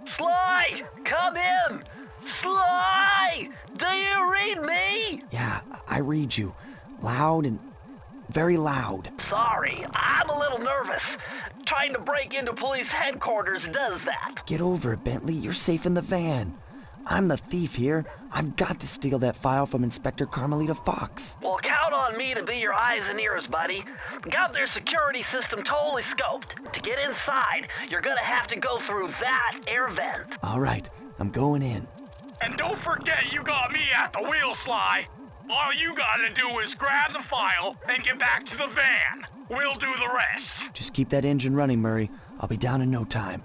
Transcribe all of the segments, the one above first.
Sly! Come in! Sly! Do you read me? Yeah, I read you. Loud and very loud. Sorry, I'm a little nervous. Trying to break into police headquarters does that. Get over it, Bentley. You're safe in the van. I'm the thief here. I've got to steal that file from Inspector Carmelita Fox. Well, count on me to be your eyes and ears, buddy. Got their security system totally scoped. To get inside, you're gonna have to go through that air vent. All right, I'm going in. And don't forget you got me at the wheel, Sly. All you gotta do is grab the file and get back to the van. We'll do the rest. Just keep that engine running, Murray. I'll be down in no time.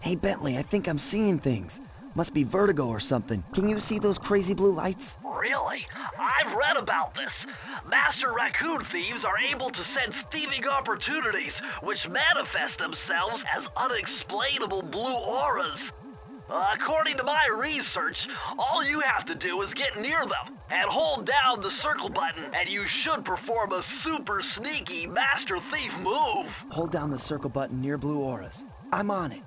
Hey, Bentley, I think I'm seeing things. Must be vertigo or something. Can you see those crazy blue lights? Really? I've read about this. Master raccoon thieves are able to sense thieving opportunities, which manifest themselves as unexplainable blue auras. According to my research, all you have to do is get near them and hold down the circle button, and you should perform a super sneaky master thief move. Hold down the circle button near blue auras. I'm on it.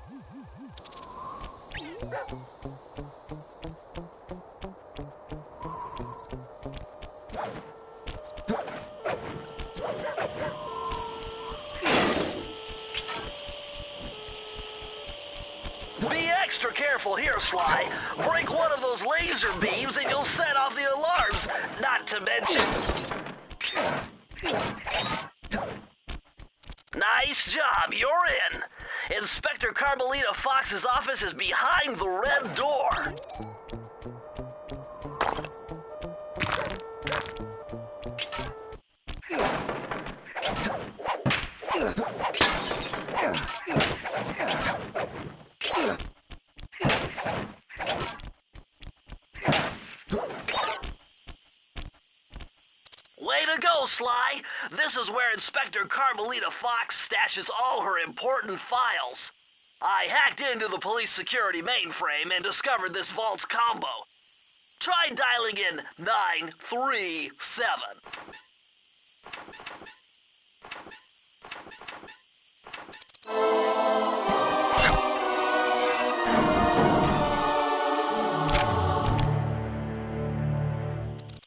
Be extra careful here, Sly. Break one of those laser beams and you'll set off the alarms. Not to mention... Nice job, you're in. Inspector Carmelita Fox's office is behind the red door. Way to go, Sly! This is where Inspector Carmelita Fox stashes all her important files. I hacked into the police security mainframe and discovered this vault's combo. Try dialing in 937.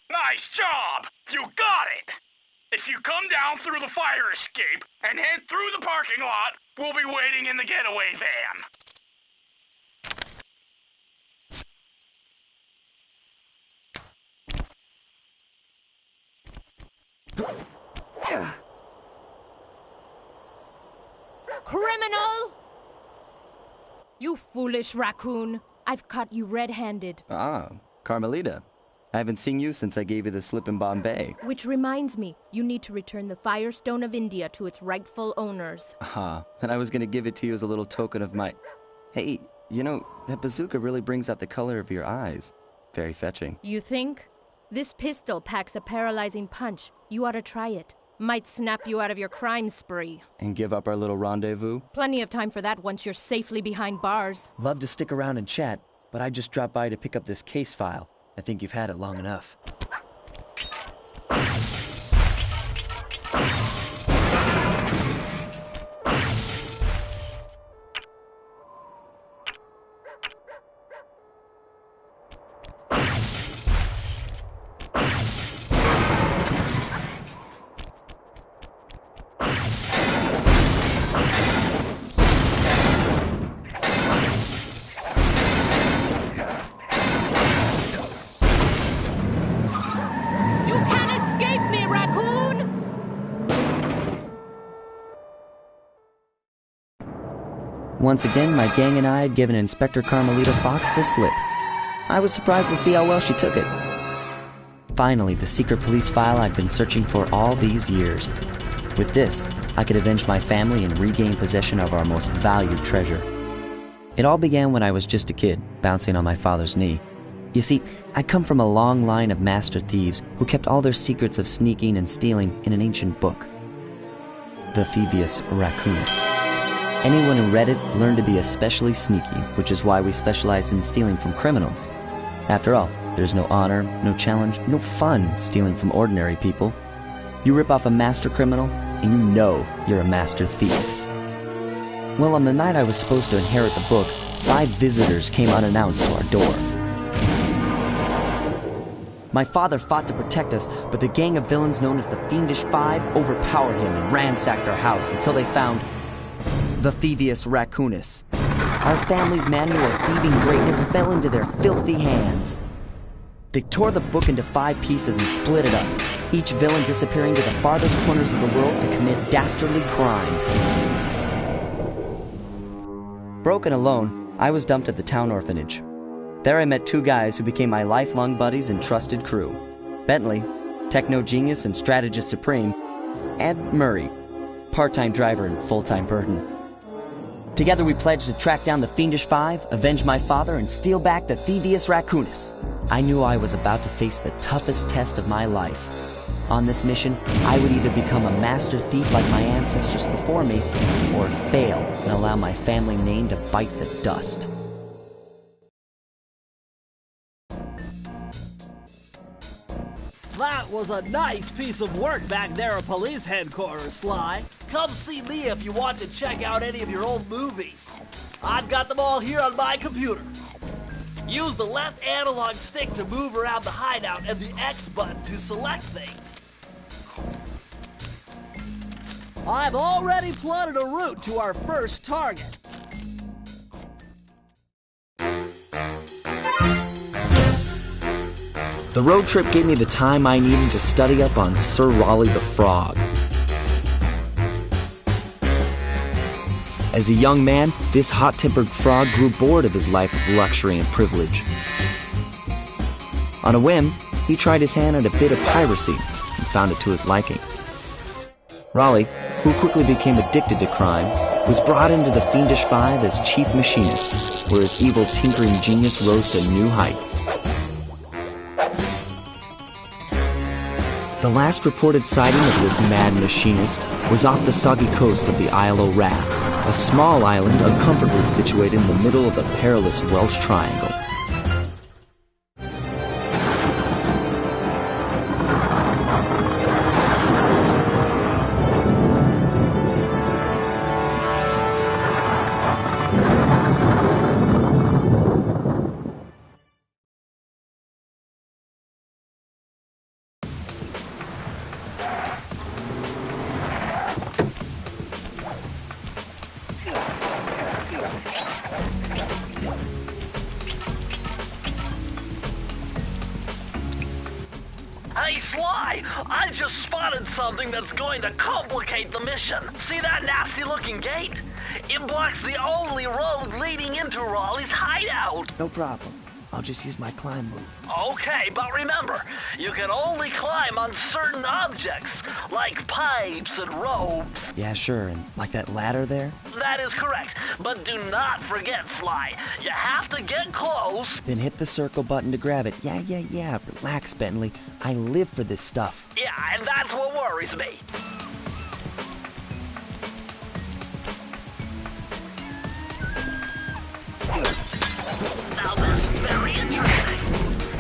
Nice job! You got it! If you come down through the fire escape and head through the parking lot, we'll be waiting in the getaway van. Criminal! You foolish raccoon. I've caught you red-handed. Ah, Carmelita. I haven't seen you since I gave you the slip in Bombay. Which reminds me, you need to return the Firestone of India to its rightful owners. And I was gonna give it to you as a little token of my... Hey, you know, that bazooka really brings out the color of your eyes. Very fetching. You think? This pistol packs a paralyzing punch. You ought to try it. Might snap you out of your crime spree. And give up our little rendezvous? Plenty of time for that once you're safely behind bars. Love to stick around and chat, but I just dropped by to pick up this case file. I think you've had it long enough. Once again, my gang and I had given Inspector Carmelita Fox the slip. I was surprised to see how well she took it. Finally, the secret police file I'd been searching for all these years. With this, I could avenge my family and regain possession of our most valued treasure. It all began when I was just a kid, bouncing on my father's knee. You see, I come from a long line of master thieves who kept all their secrets of sneaking and stealing in an ancient book. The Thievius Raccoonus. Anyone who read it learned to be especially sneaky, which is why we specialize in stealing from criminals. After all, there's no honor, no challenge, no fun stealing from ordinary people. You rip off a master criminal, and you know you're a master thief. Well, on the night I was supposed to inherit the book, 5 visitors came unannounced to our door. My father fought to protect us, but the gang of villains known as the Fiendish Five overpowered him and ransacked our house until they found the Thievius Raccoonus. Our family's manual of thieving greatness fell into their filthy hands. They tore the book into 5 pieces and split it up, each villain disappearing to the farthest corners of the world to commit dastardly crimes. Broken alone, I was dumped at the town orphanage. There I met 2 guys who became my lifelong buddies and trusted crew. Bentley, techno genius and strategist supreme, and Murray, part-time driver and full-time burden. Together we pledged to track down the Fiendish Five, avenge my father, and steal back the Thievius Raccoonus. I knew I was about to face the toughest test of my life. On this mission, I would either become a master thief like my ancestors before me, or fail and allow my family name to bite the dust. That was a nice piece of work back there at police headquarters, Sly. Come see me if you want to check out any of your old movies. I've got them all here on my computer. Use the left analog stick to move around the hideout and the X button to select things. I've already plotted a route to our first target. The road trip gave me the time I needed to study up on Sir Raleigh the Frog. As a young man, this hot-tempered frog grew bored of his life of luxury and privilege. On a whim, he tried his hand at a bit of piracy and found it to his liking. Raleigh, who quickly became addicted to crime, was brought into the Fiendish Five as chief machinist, where his evil tinkering genius rose to new heights. The last reported sighting of this mad machinist was off the soggy coast of the Isle o' Wrath, a small island uncomfortably situated in the middle of the perilous Welsh Triangle. Hey, Sly, I just spotted something that's going to complicate the mission. See that nasty-looking gate? It blocks the only road leading into Raleigh's hideout. No problem. I'll just use my climb move. Okay, but remember, you can only climb on certain objects, like pipes and ropes. Yeah, sure, and like that ladder there? That is correct, but do not forget, Sly. You have to get close. Then hit the circle button to grab it. Yeah. Relax, Bentley. I live for this stuff. Yeah, and that's what worries me. Now this is very interesting.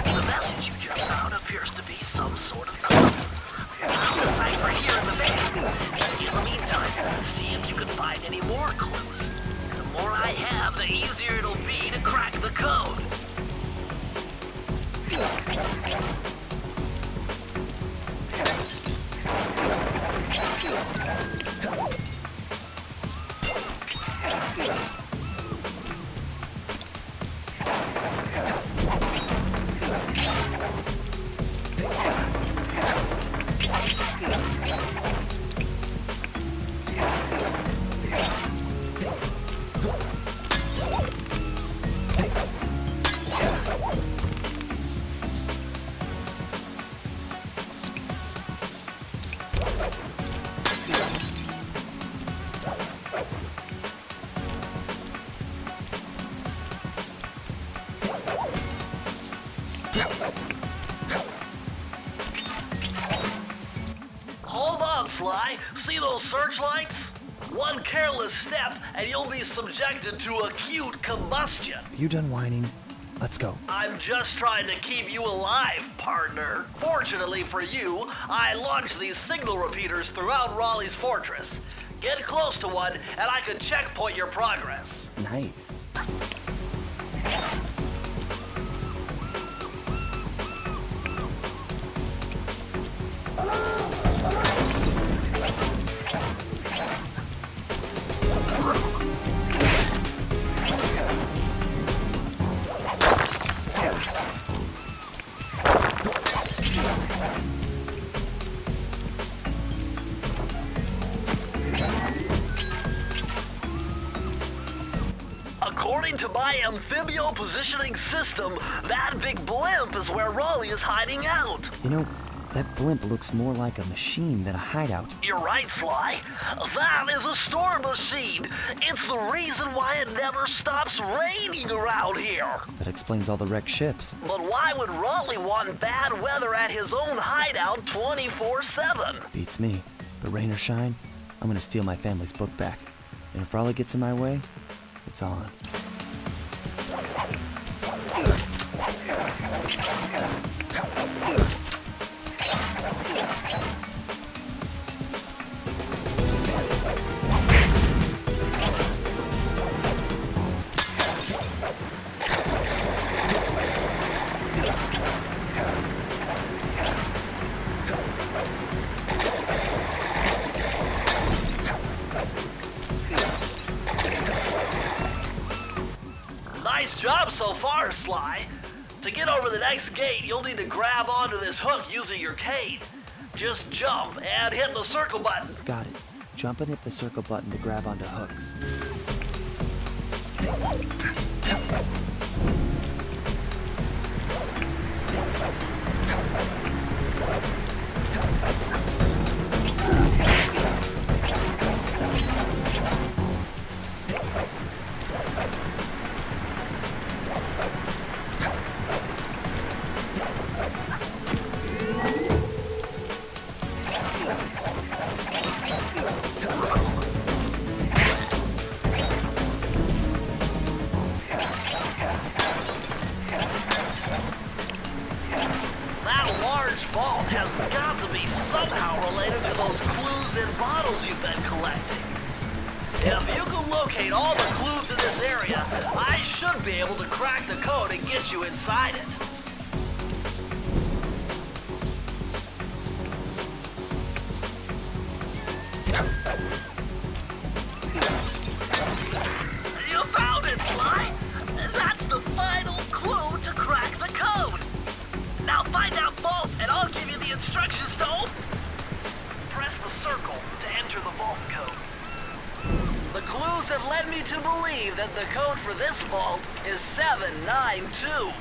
The message you just found appears to be some sort of code. I'll decipher here in the van. In the meantime, see if you can find any more clues. The more I have, the easier it'll be to crack the code. Hold on, Sly. See those searchlights? One careless step and you'll be subjected to acute combustion. You done whining? Let's go. I'm just trying to keep you alive, partner. Fortunately for you, I launched these signal repeaters throughout Raleigh's fortress. Get close to one and I can checkpoint your progress. Nice. According to my amphibio positioning system, that big blimp is where Raleigh is hiding out. You know, that blimp looks more like a machine than a hideout. You're right, Sly. That is a storm machine. It's the reason why it never stops raining around here. That explains all the wrecked ships. But why would Raleigh want bad weather at his own hideout 24/7? Beats me. But rain or shine, I'm gonna steal my family's book back. And if Raleigh gets in my way, it's on. Nice job so far, Sly. To get over the next gate, you'll need to grab onto this hook using your cane. Just jump and hit the circle button. Got it. Jump and hit the circle button to grab onto hooks. Has got to be somehow related to those clues and bottles you've been collecting. If you can locate all the clues in this area, I should be able to crack the code and get you inside it. You found it, Sly! That's the final clue to crack the code! Now find out both, and I'll give you the instructions to open. Press the circle to enter the vault code. The clues have led me to believe that the code for this vault is 792.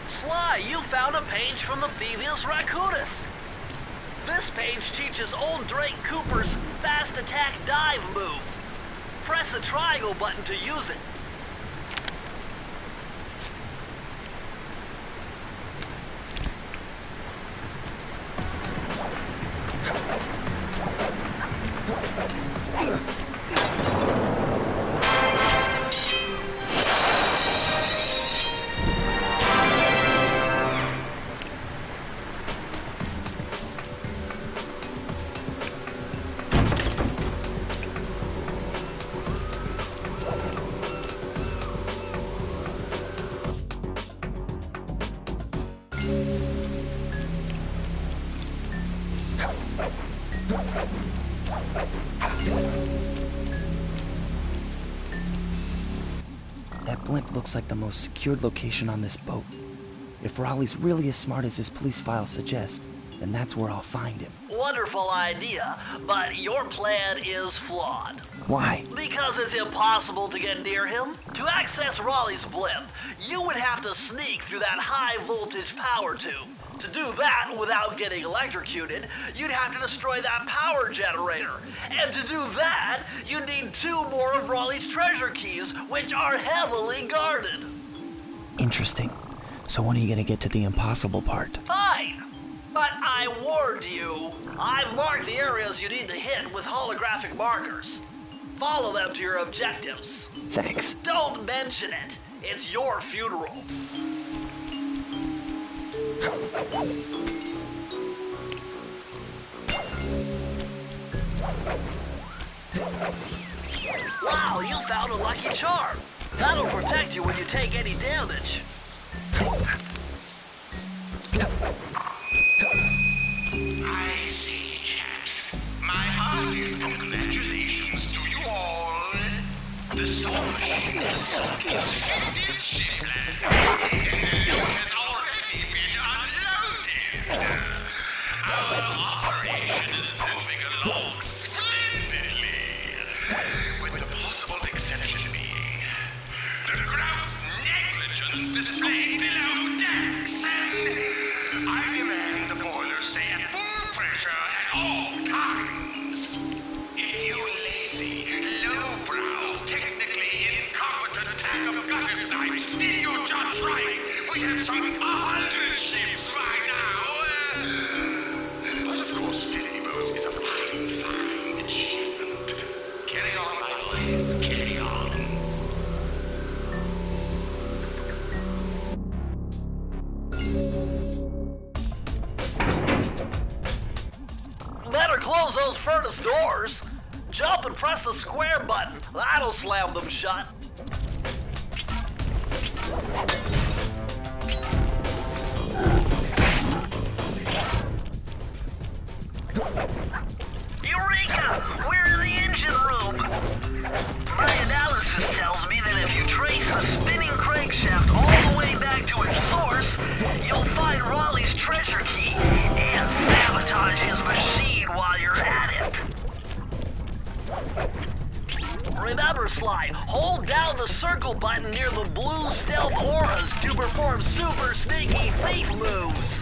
Sly, you found a page from the Thievius Raccoonus. This page teaches old Drake Cooper's fast attack dive move. Press the triangle button to use it. That blimp looks like the most secured location on this boat. If Raleigh's really as smart as his police files suggest, then that's where I'll find him. Wonderful idea, but your plan is flawed. Why? Because it's impossible to get near him. To access Raleigh's blimp, you would have to sneak through that high voltage power tube. To do that without getting electrocuted, you'd have to destroy that power generator. And to do that, you'd need 2 more of Raleigh's treasure keys, which are heavily guarded. Interesting. So when are you gonna get to the impossible part? Fine. But I warned you. I've marked the areas you need to hit with holographic markers. Follow them to your objectives. Thanks. Don't mention it. It's your funeral. Wow, you found a lucky charm. That'll protect you when you take any damage. I see, chaps. My heartiest congratulations to you all. The Storm Machine has sunk its 50th ship last night, and the loot has already been unloaded. Our operation is moving along splendidly, with the possible exception being the gross negligence displayed below decks, and I demand the boilers stay at full pressure at all times. If you lazy, lowbrow, technically incompetent pack of gutter snipes did your jobs right, we'd have sunk 100 ships by now. But of course, filling boats is a fine, fine achievement. Carry on, my boys, carry on. Better close those furnace doors. Jump and press the square button. That'll slam them shut. Eureka! We're in the engine room. My analysis tells me that if you trace the spinning crankshaft all the way back to its source, you'll find Raleigh's treasure key and sabotage his machine while you're at it. Remember, Sly, hold down the circle button near the blue stealth auras to perform super sneaky thief moves.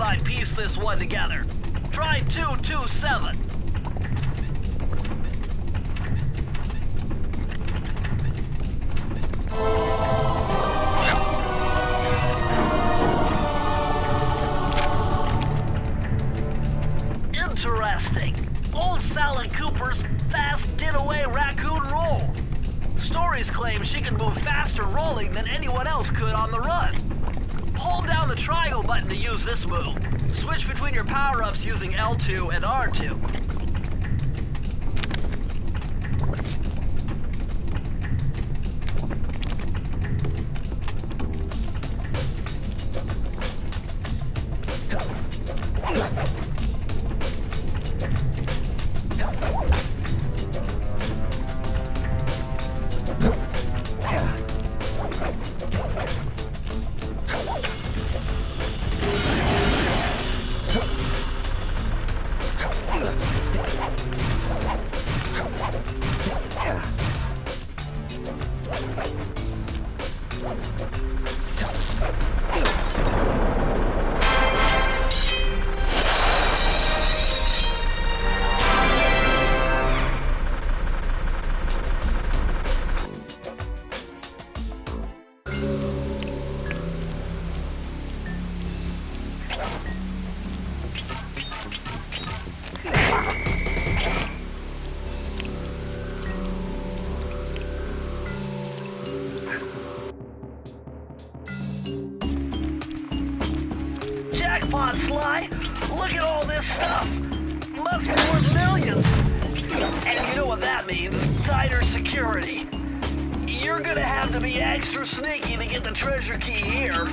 if I piece this one together. Try 227. Interesting. Old Sally Cooper's fast getaway raccoon roll. Stories claim she can move faster rolling than anyone else could on the run. Hold down the triangle button to use this move. Switch between your power-ups using L2 and R2. Jackpot, Sly! Look at all this stuff! Must be worth millions! And you know what that means? Tighter security. You're gonna have to be extra sneaky to get the treasure key here.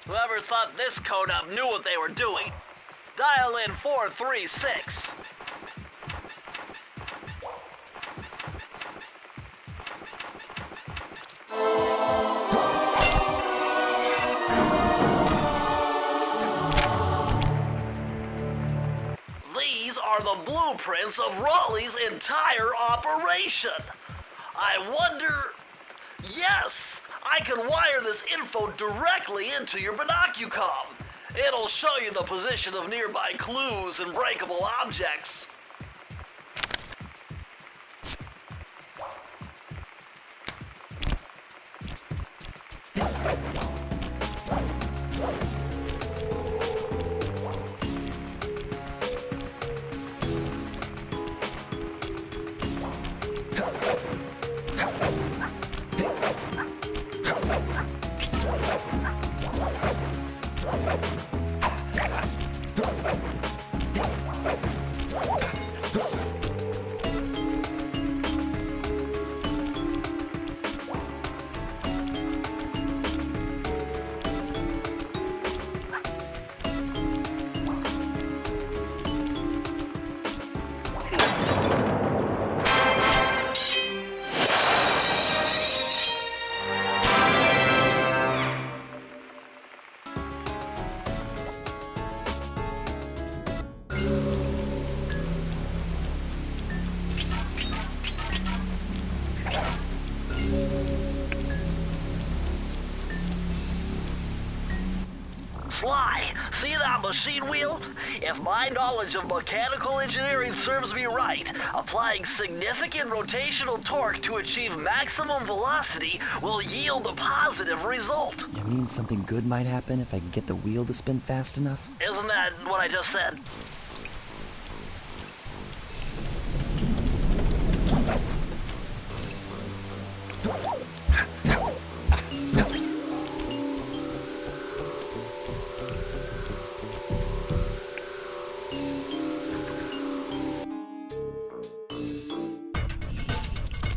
Whoever thought this code up knew what they were doing. Dial in 436. These are the blueprints blueprints of Raleigh's entire operation. I wonder... Yes, I can wire this info directly into your binocucom. It'll show you the position of nearby clues and breakable objects. Sly, see that machine wheel? If my knowledge of mechanical engineering serves me right, applying significant rotational torque to achieve maximum velocity will yield a positive result. You mean something good might happen if I can get the wheel to spin fast enough? Isn't that what I just said?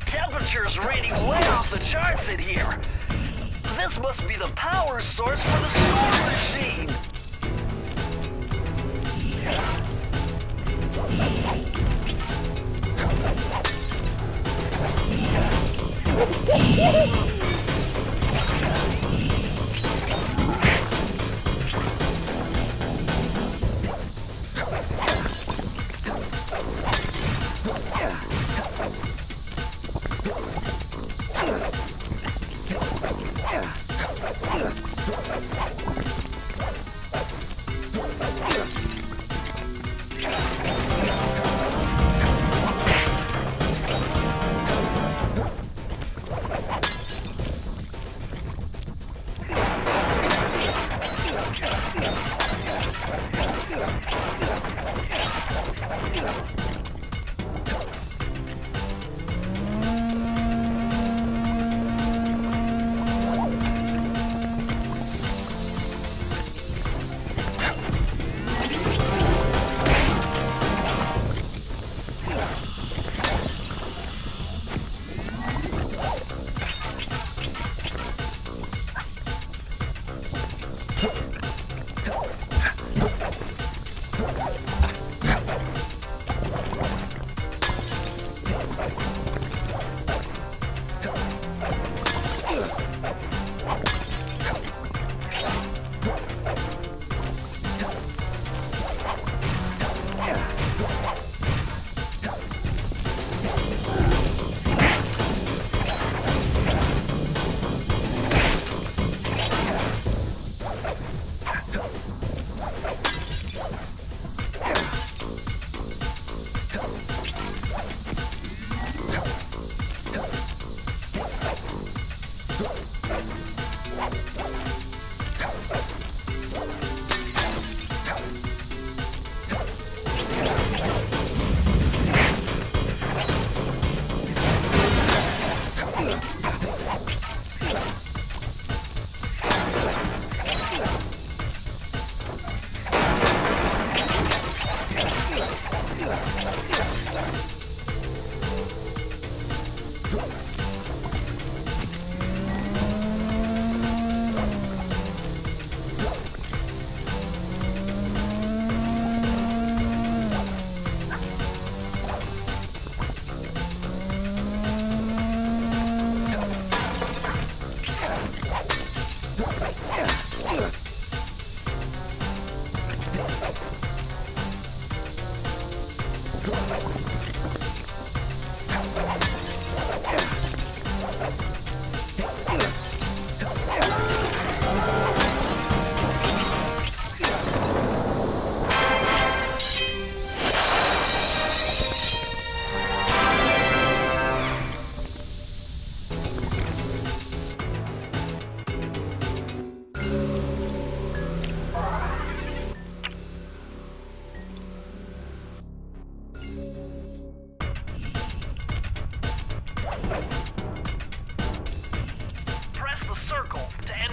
Temperature's reading way off the charts in here. This must be the power source for the storm machine.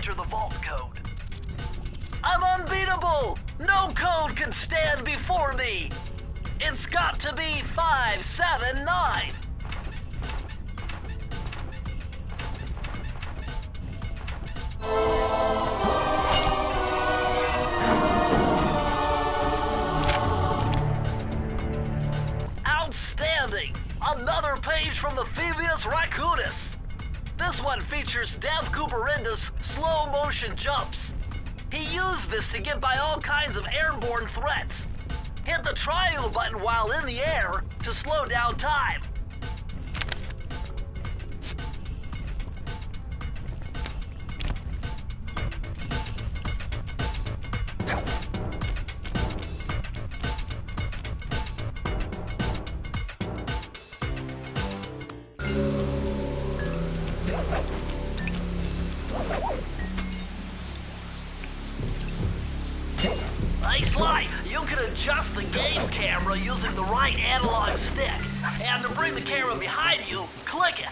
enter the vault code. I'm unbeatable! No code can stand before me! It's got to be 579! Outstanding! Another page from the Phoebius Raccoonus! This one features Dev Cooperenda's slow motion jumps. He used this to get by all kinds of airborne threats. Hit the triangle button while in the air to slow down time. Hey Sly, you can adjust the game camera using the right analog stick. And to bring the camera behind you, click it.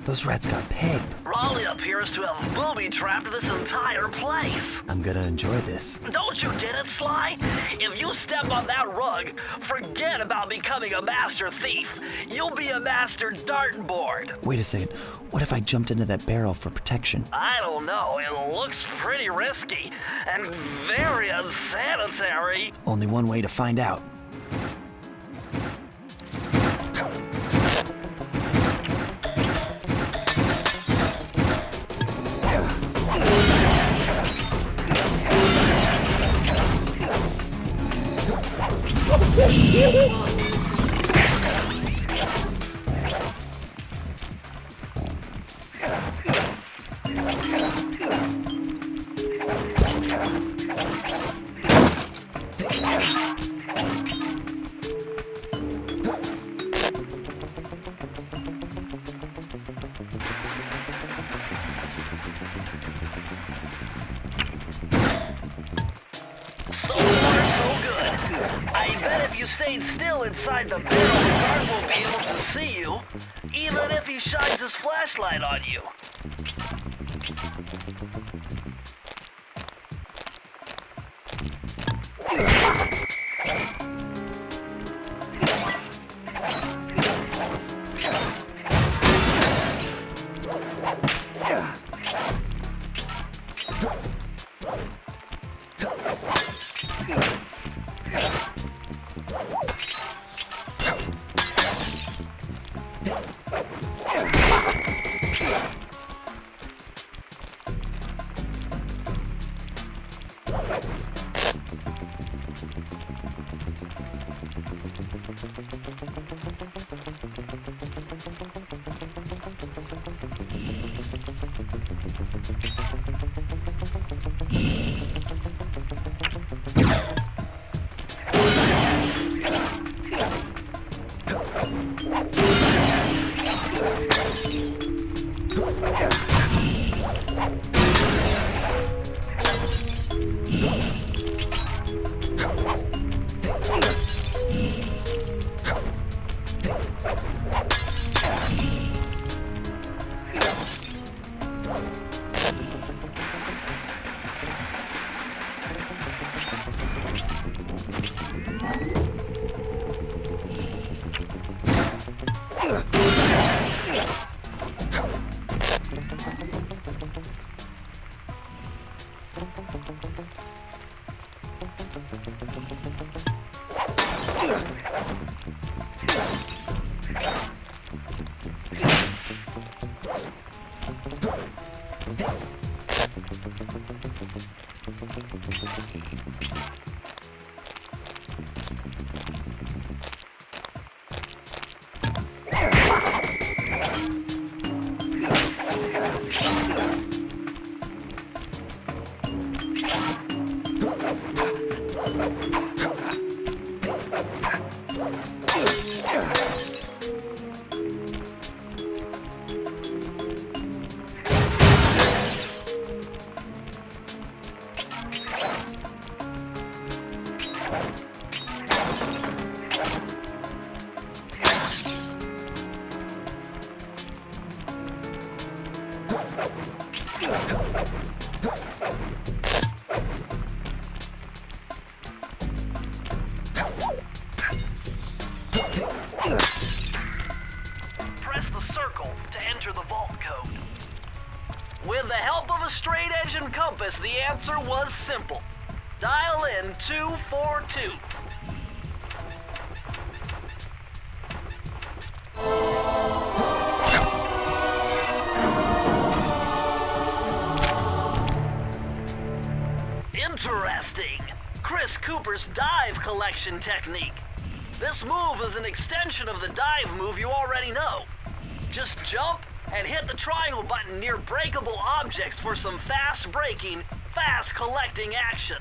Those rats got pegged. Raleigh appears to have booby-trapped this entire place. I'm gonna enjoy this. Don't you get it, Sly? If you step on that rug, forget about becoming a master thief. You'll be a master dartboard. Wait a second. What if I jumped into that barrel for protection? I don't know. It looks pretty risky and very unsanitary. Only one way to find out. So far, so good. I bet if you stayed still inside the barrel, the guard won't be able to see you, even if he shines his flashlight on you. Press the circle to enter the vault code. With the help of a straight-edge and compass, the answer was simple. Dial in 242. Interesting. Chris Cooper's dive collection technique. This move is an extension of the dive move you already know. Just jump and hit the triangle button near breakable objects for some fast braking, fast collecting action.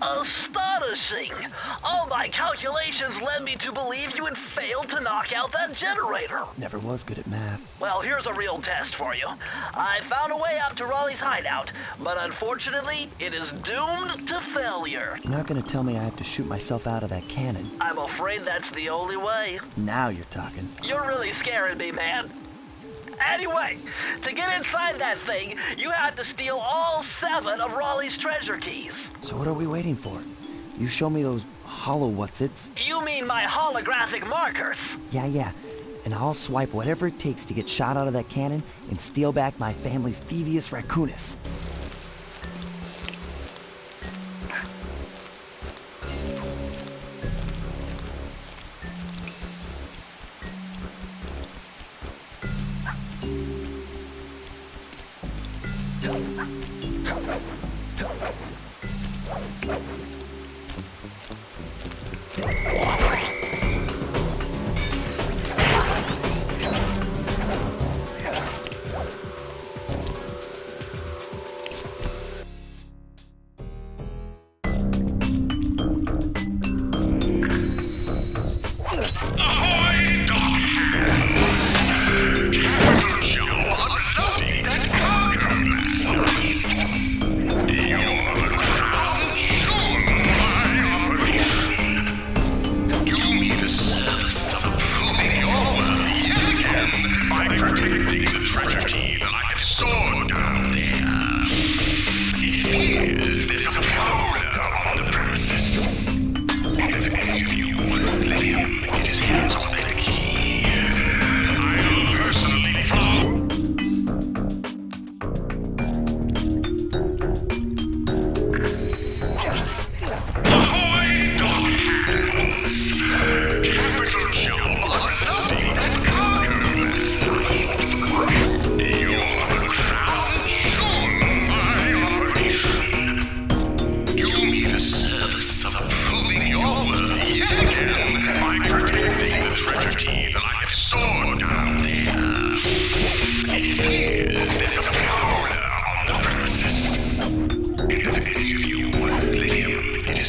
Astonishing! All my calculations led me to believe you had failed to knock out that generator. Never was good at math. Well, here's a real test for you. I found a way out to Raleigh's hideout, but unfortunately, it is doomed to failure. You're not gonna tell me I have to shoot myself out of that cannon. I'm afraid that's the only way. Now you're talking. You're really scaring me, man. Anyway, to get inside that thing, you had to steal all 7 of Raleigh's treasure keys. So what are we waiting for? You show me those hollow what's-its? You mean my holographic markers? Yeah. And I'll swipe whatever it takes to get shot out of that cannon and steal back my family's thievius raccoonus. Ahoy, dog hands! Capital show unloading that cargo vessel. Your crown jewel, my operation.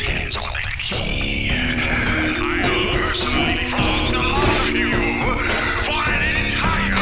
his hands on the key. I'll personally flog the lot of you for an entire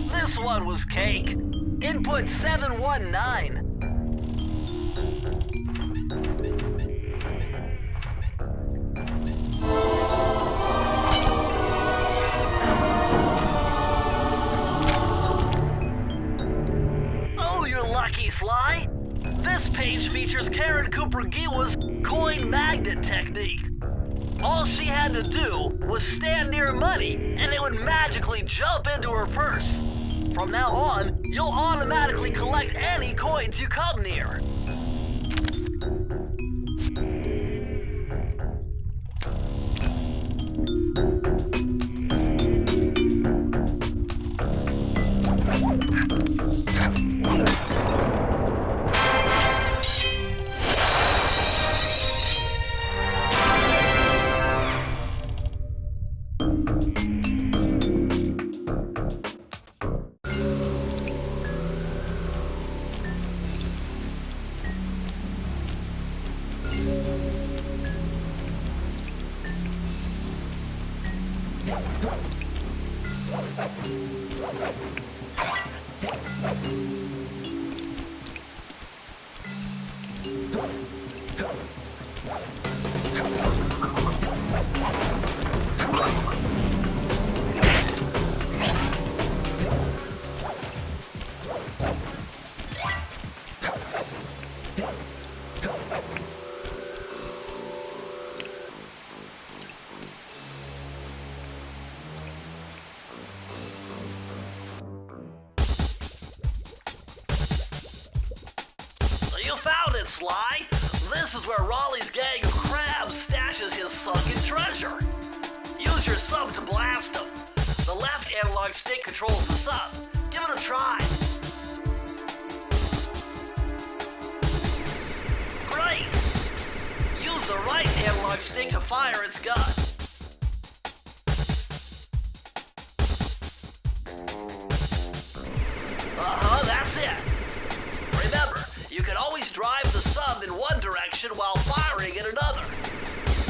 This one was cake. Input 719. Oh, you're lucky, Sly. This page features Karen Cooper-Giwa's coin magnet technique. All she had to do was stand near money, and it would magically jump into her purse. From now on, you'll automatically collect any coins you come near. You found it, Sly! This is where Raleigh's gang of crabs stashes his sunken treasure. Use your sub to blast them. The left analog stick controls the sub. Give it a try. Great! Use the right analog stick to fire its gun. That's it. Remember, you can always drive the sub in one direction while firing in another.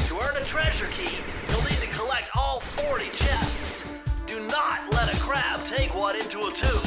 To earn a treasure key, you'll need to collect all 40 chests. Do not let a crab take one into a tube.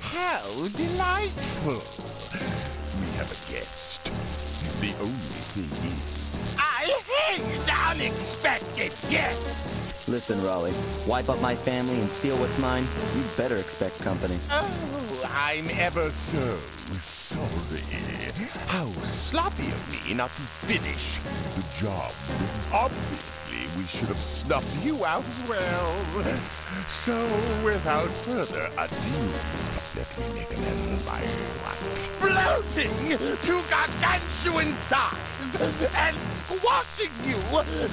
How delightful! We have a guest. The only thing is, I hate unexpected guests! Listen, Raleigh, wipe up my family and steal what's mine? You better expect company. Oh, I'm ever so sorry. How sloppy of me not to finish the job. Obviously, we should have snuffed you out as well. So, without further ado, let me make amends by exploding to gargantuan size and squashing you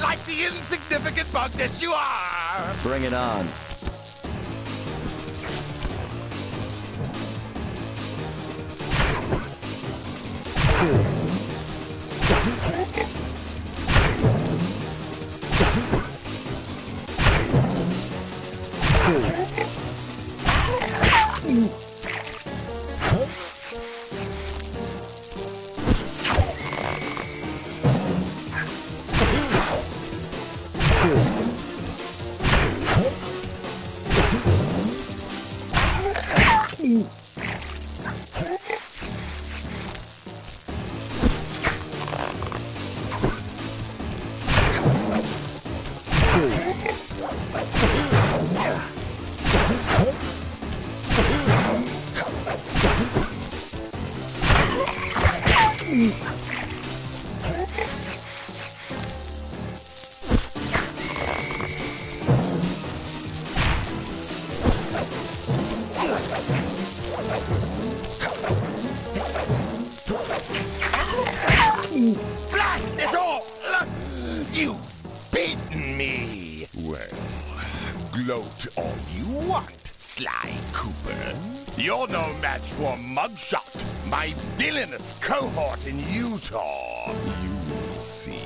like the insignificant bug that you are! Bring it on. Blast it all! You've beaten me! Well, gloat all you want, Sly Cooper. You're no match for Mugshot, my villainous cohort in Utah. You'll see.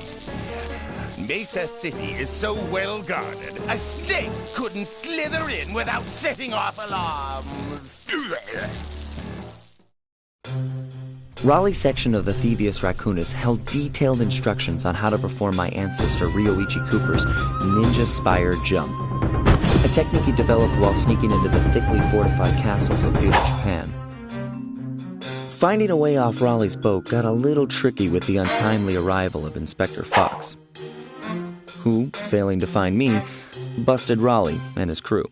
Mesa City is so well guarded, a snake couldn't slither in without setting off alarms. Raleigh's section of the Thievius Raccoonus held detailed instructions on how to perform my ancestor Ryoichi Cooper's Ninja Spire Jump, a technique he developed while sneaking into the thickly fortified castles of feudal Japan. Finding a way off Raleigh's boat got a little tricky with the untimely arrival of Inspector Fox, who, failing to find me, busted Raleigh and his crew.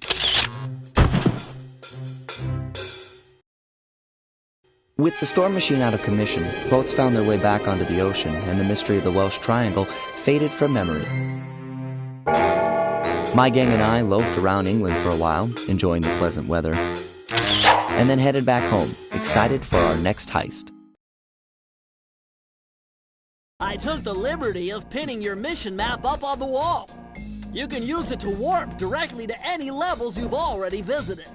With the storm machine out of commission, boats found their way back onto the ocean, and the mystery of the Welsh Triangle faded from memory. My gang and I loafed around England for a while, enjoying the pleasant weather, and then headed back home, excited for our next heist. I took the liberty of pinning your mission map up on the wall. You can use it to warp directly to any levels you've already visited.